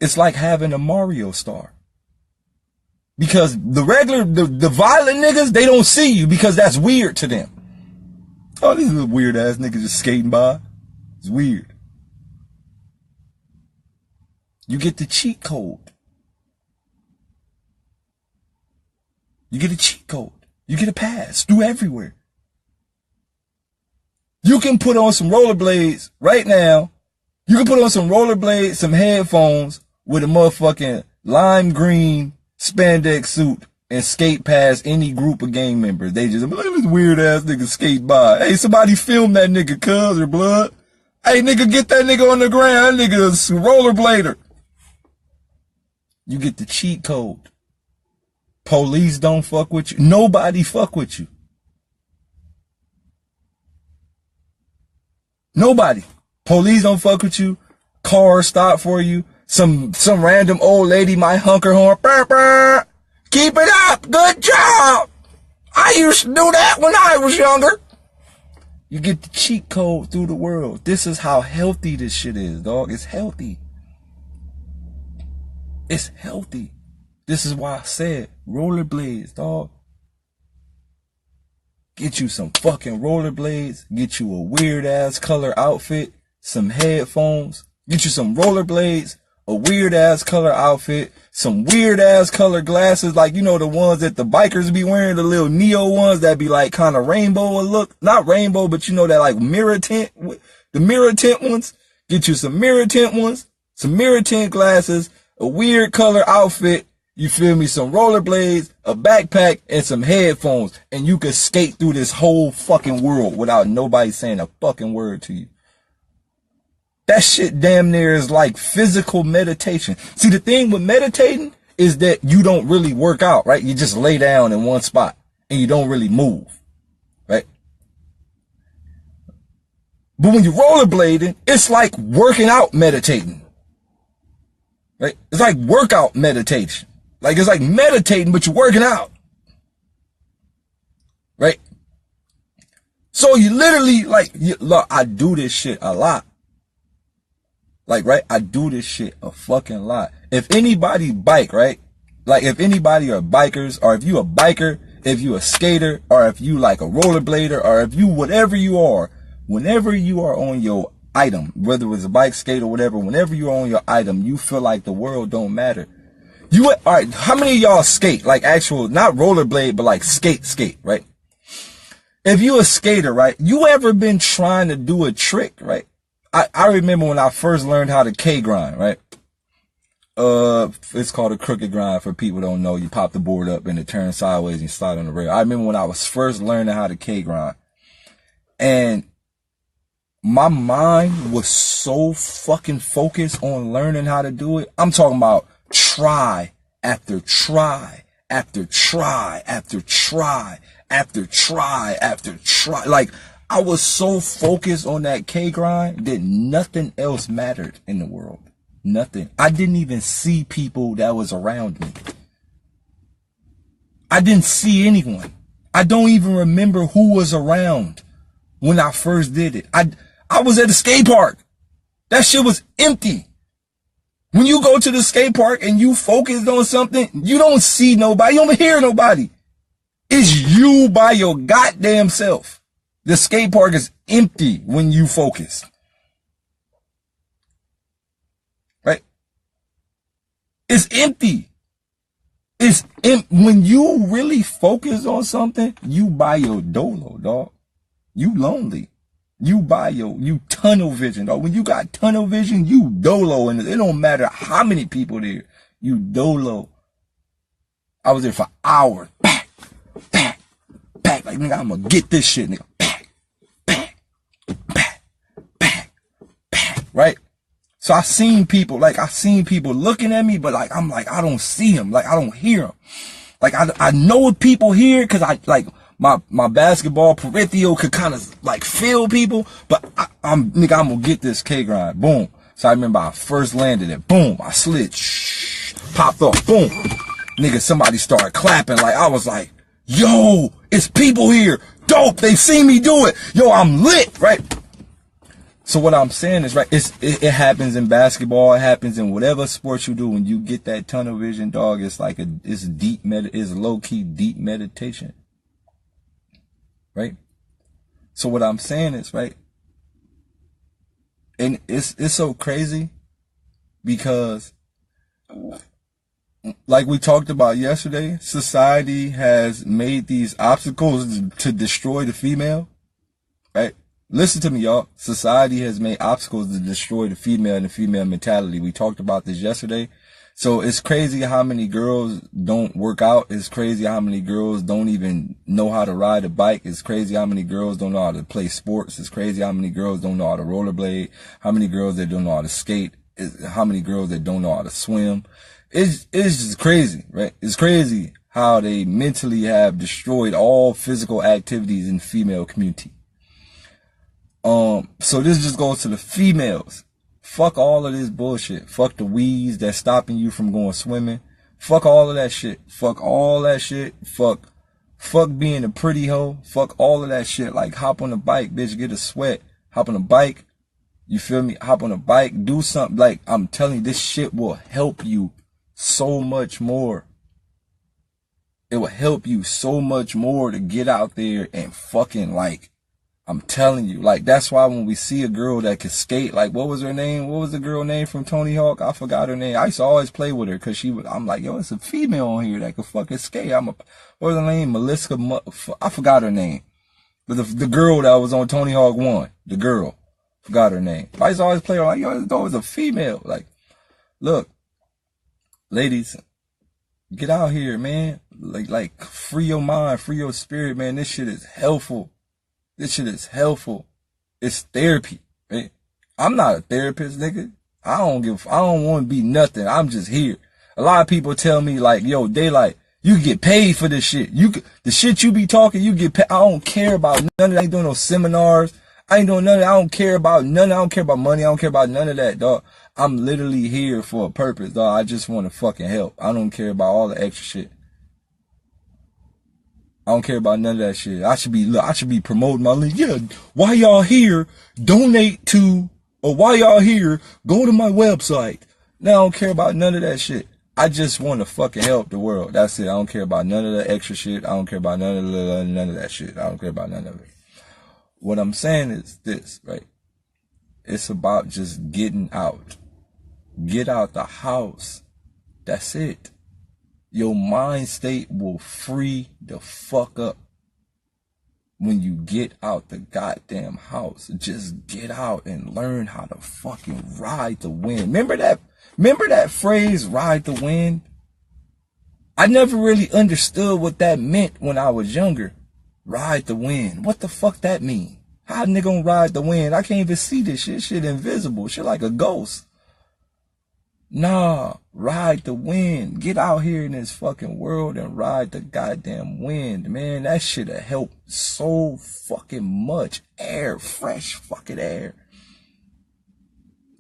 It's like having a Mario star. Because the violent niggas, they don't see you because that's weird to them. Oh, these little weird ass niggas just skating by. It's weird. You get the cheat code. You get a cheat code. You get a pass through everywhere. You can put on some rollerblades right now. You can put on some rollerblades, some headphones with a motherfucking lime green spandex suit and skate past any group of gang members. They just, look at this weird ass nigga skate by. Hey, somebody film that nigga, cuz or blood. Hey, nigga, get that nigga on the ground. That nigga's a rollerblader. You get the cheat code. Police don't fuck with you. Nobody fuck with you. Nobody. Police don't fuck with you. Cars stop for you. Some random old lady might honk her horn. Burr, burr. Keep it up. Good job. I used to do that when I was younger. You get the cheat code through the world. This is how healthy this shit is, dog. It's healthy. It's healthy. This is why I said rollerblades, dog. Get you some fucking rollerblades. Get you a weird ass color outfit. Some headphones. Get you some rollerblades. A weird ass color outfit. Some weird ass color glasses. Like, you know, the ones that the bikers be wearing. The little neo ones that be like kind of rainbow look. Not rainbow, but you know that like mirror tint. The mirror tint ones. Get you some mirror tint ones. Some mirror tint glasses. A weird color outfit. You feel me? Some rollerblades, a backpack, and some headphones. And you can skate through this whole fucking world without nobody saying a fucking word to you. That shit damn near is like physical meditation. See, the thing with meditating is that you don't really work out, right? You just lay down in one spot and you don't really move, right? But when you're rollerblading, it's like working out meditating, right? It's like workout meditation. Like, it's like meditating, but you're working out. Right? So you literally, like, look, I do this shit a lot. Like, right? I do this shit a fucking lot. If anybody bike, right? Like, if anybody are bikers, or if you a biker, if you a skater, or if you like a rollerblader, or if you, whatever you are, whenever you are on your item, whether it's a bike, skate, or whatever, whenever you're on your item, you feel like the world don't matter. Alright, how many of y'all skate? Like actual, not rollerblade, but like skate, right? If you a skater, right? You ever been trying to do a trick, right? I remember when I first learned how to K-grind, right? It's called a crooked grind for people who don't know. You pop the board up and it turns sideways and you slide on the rail. I remember when I was first learning how to K-grind. And my mind was so fucking focused on learning how to do it. I'm talking about try after try after try after try after try after try. Like, I was so focused on that K grind that nothing else mattered in the world. Nothing. I didn't even see people that was around me. I didn't see anyone. I don't even remember who was around when I first did it. I was at a skate park. That shit was empty. When you go to the skate park and you focus on something, you don't see nobody. You don't hear nobody. It's you by your goddamn self. The skate park is empty when you focus. Right? It's empty. When you really focus on something, you buy your dolo, dog. You lonely. You tunnel vision, dog. When you got tunnel vision, you dolo, and it don't matter how many people there. You dolo. I was there for hours. Back. Like, nigga, I'm gonna get this shit, nigga. Back. Right? So I seen people looking at me, but like, I'm like, I don't see them. Like, I don't hear them. Like, I know people here, cause my basketball peripheral could kind of like feel people, but I'm gonna get this K grind. Boom. So I remember I first landed it. Boom. I slid. Popped off. Boom. Nigga, somebody started clapping. Like, I was like, yo, it's people here. Dope. They see me do it. Yo, I'm lit. Right? So what I'm saying is, right, it happens in basketball. It happens in whatever sport you do. When you get that tunnel vision, dog, it's like it's low key deep meditation. Right? So what I'm saying is, right, and it's so crazy because, like we talked about yesterday, society has made these obstacles to destroy the female. Right? Listen to me, y'all. Society has made obstacles to destroy the female and the female mentality. We talked about this yesterday. So it's crazy how many girls don't work out. It's crazy how many girls don't even know how to ride a bike. It's crazy how many girls don't know how to play sports. It's crazy how many girls don't know how to rollerblade. How many girls that don't know how to skate. How many girls that don't know how to swim. It's just crazy, right? It's crazy how they mentally have destroyed all physical activities in the female community. So this just goes to the females. Fuck all of this bullshit. Fuck the weeds that's stopping you from going swimming. Fuck all of that shit. Fuck all that shit. Fuck being a pretty hoe. Fuck all of that shit. Like, hop on a bike, bitch, get a sweat. Hop on a bike. You feel me? Hop on a bike. Do something. Like, I'm telling you, this shit will help you so much more. It will help you so much more to get out there and fucking, like, I'm telling you, like, that's why when we see a girl that can skate, like, what was her name? What was the girl name from Tony Hawk? I forgot her name. I used to always play with her because I'm like, yo, it's a female on here that can fucking skate. What was her name? Melissa, I forgot her name. But the girl that was on Tony Hawk 1, the girl, forgot her name. I used to always play her like, yo, this dog is a female. Like, look, ladies, get out here, man. Like, free your mind, free your spirit, man. This shit is helpful. This shit is helpful. It's therapy, right? I'm not a therapist, nigga. I don't want to be nothing. I'm just here. A lot of people tell me like, yo, Daylyt, you get paid for this shit. The shit you be talking, you get paid. I don't care about none of that. I ain't doing no seminars. I ain't doing none of that. I don't care about none. I don't care about money. I don't care about none of that, dog. I'm literally here for a purpose, dog. I just want to fucking help. I don't care about all the extra shit. I don't care about none of that shit. I should be promoting my link. Yeah, while y'all here, donate to, or while y'all here, go to my website. Now I don't care about none of that shit. I just want to fucking help the world. That's it. I don't care about none of the extra shit. I don't care about none of that shit. I don't care about none of it. What I'm saying is this, right? It's about just getting out. Get out the house. That's it. Your mind state will free the fuck up when you get out the goddamn house. Just get out and learn how to fucking ride the wind. Remember that phrase, ride the wind? I never really understood what that meant when I was younger. Ride the wind. What the fuck that mean? How a nigga gonna ride the wind? I can't even see this shit. Shit invisible. Shit like a ghost. Nah, ride the wind. Get out here in this fucking world and ride the goddamn wind, man. That shit'll help so fucking much. Air, fresh fucking air.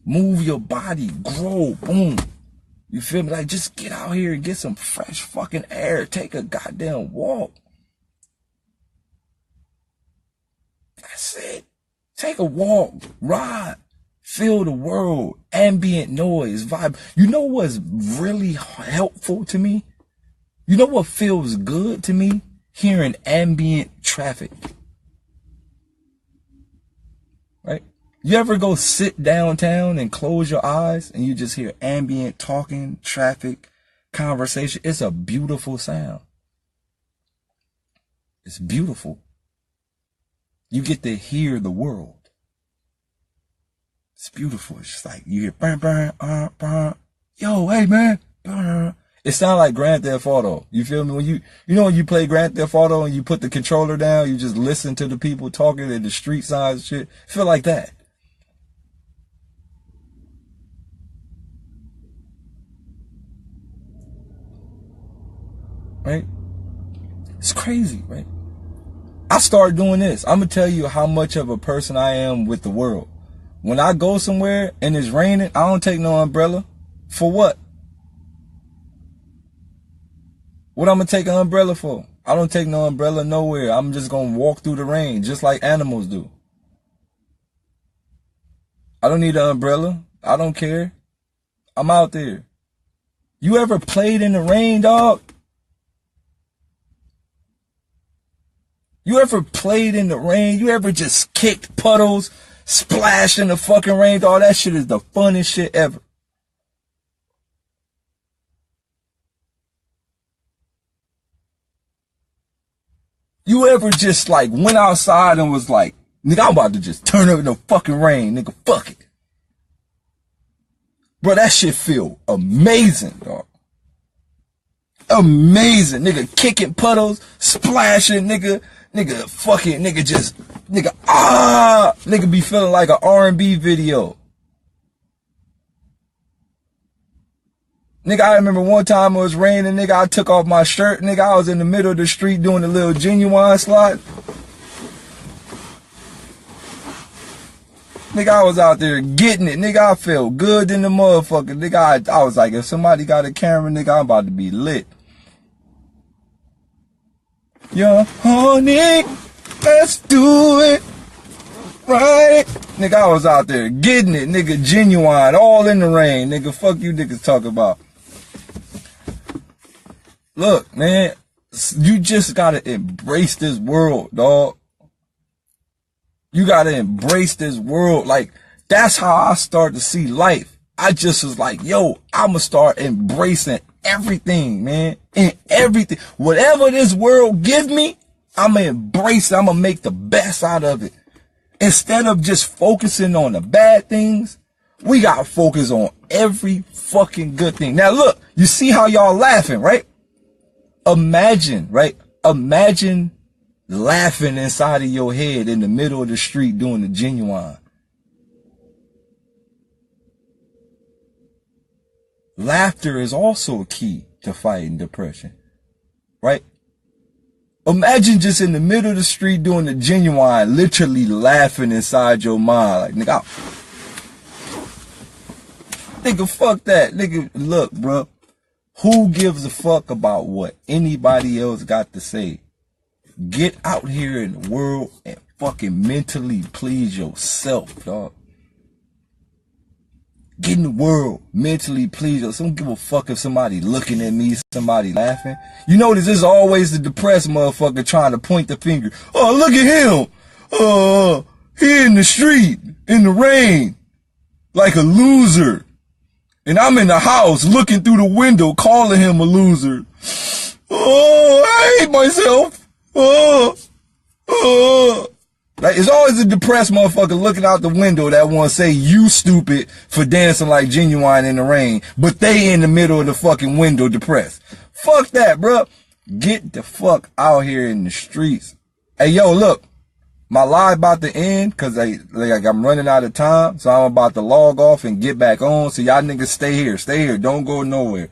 Move your body, grow, boom. You feel me? Like, just get out here and get some fresh fucking air. Take a goddamn walk. That's it. Take a walk, ride, feel the world, ambient noise, vibe. You know what's really helpful to me? You know what feels good to me? Hearing ambient traffic. Right? You ever go sit downtown and close your eyes and you just hear ambient talking, traffic, conversation? It's a beautiful sound. It's beautiful. You get to hear the world. It's beautiful. It's just like you hear burn, burn, burn. Yo, hey man, burn. It sounds like Grand Theft Auto. You feel me? When you know when you play Grand Theft Auto and you put the controller down, you just listen to the people talking in the street signs and shit. Feel like that. Right? It's crazy, right? I started doing this. I'm going to tell you how much of a person I am with the world. When I go somewhere and it's raining, I don't take no umbrella. For what? What I'm going to take an umbrella for? I don't take no umbrella nowhere. I'm just going to walk through the rain just like animals do. I don't need an umbrella. I don't care. I'm out there. You ever played in the rain, dog? You ever played in the rain? You ever just kicked puddles, splashed in the fucking rain? Dog, that shit is the funnest shit ever. You ever just like went outside and was like, nigga, I'm about to just turn up in the fucking rain, nigga, fuck it. Bro, that shit feel amazing, dog. Amazing, nigga, kicking puddles, splashing, nigga, fucking, nigga, just, nigga, nigga be feeling like an R&B video. Nigga, I remember one time it was raining, nigga, I took off my shirt, nigga, I was in the middle of the street doing a little Genuine slide. Nigga, I was out there getting it, nigga, I felt good in the motherfucker, nigga, I was like, if somebody got a camera, nigga, I'm about to be lit. Yo, honey, let's do it, right? Nigga, I was out there getting it, nigga, Genuine, all in the rain, nigga, fuck you niggas talk about. Look, man, you just gotta embrace this world, dog. You gotta embrace this world. Like, that's how I started to see life. I just was like, yo, I'ma start embracing everything, man. And everything. Whatever this world give me, I'ma embrace it. I'ma make the best out of it. Instead of just focusing on the bad things, we gotta focus on every fucking good thing. Now look, you see how y'all laughing, right? Imagine, right? Imagine laughing inside of your head in the middle of the street doing the Genuine. Laughter is also a key to fighting depression, right? Imagine just in the middle of the street doing the Genuine, literally laughing inside your mind. Like, nigga, fuck that. Nigga, look, bro. Who gives a fuck about what anybody else got to say? Get out here in the world and fucking mentally please yourself, dog. Get in the world, mentally please yourself. Don't give a fuck if somebody looking at me, somebody laughing. You notice there's always the depressed motherfucker trying to point the finger. Oh, look at him. He in the street, in the rain, like a loser. And I'm in the house looking through the window, calling him a loser. Oh, I hate myself. Like, it's always a depressed motherfucker looking out the window that want to say you stupid for dancing like Genuine in the rain, but they in the middle of the fucking window depressed. Fuck that, bro. Get the fuck out here in the streets. Hey, yo, look, my live about to end because I'm running out of time, so I'm about to log off and get back on. So y'all niggas stay here. Don't go nowhere.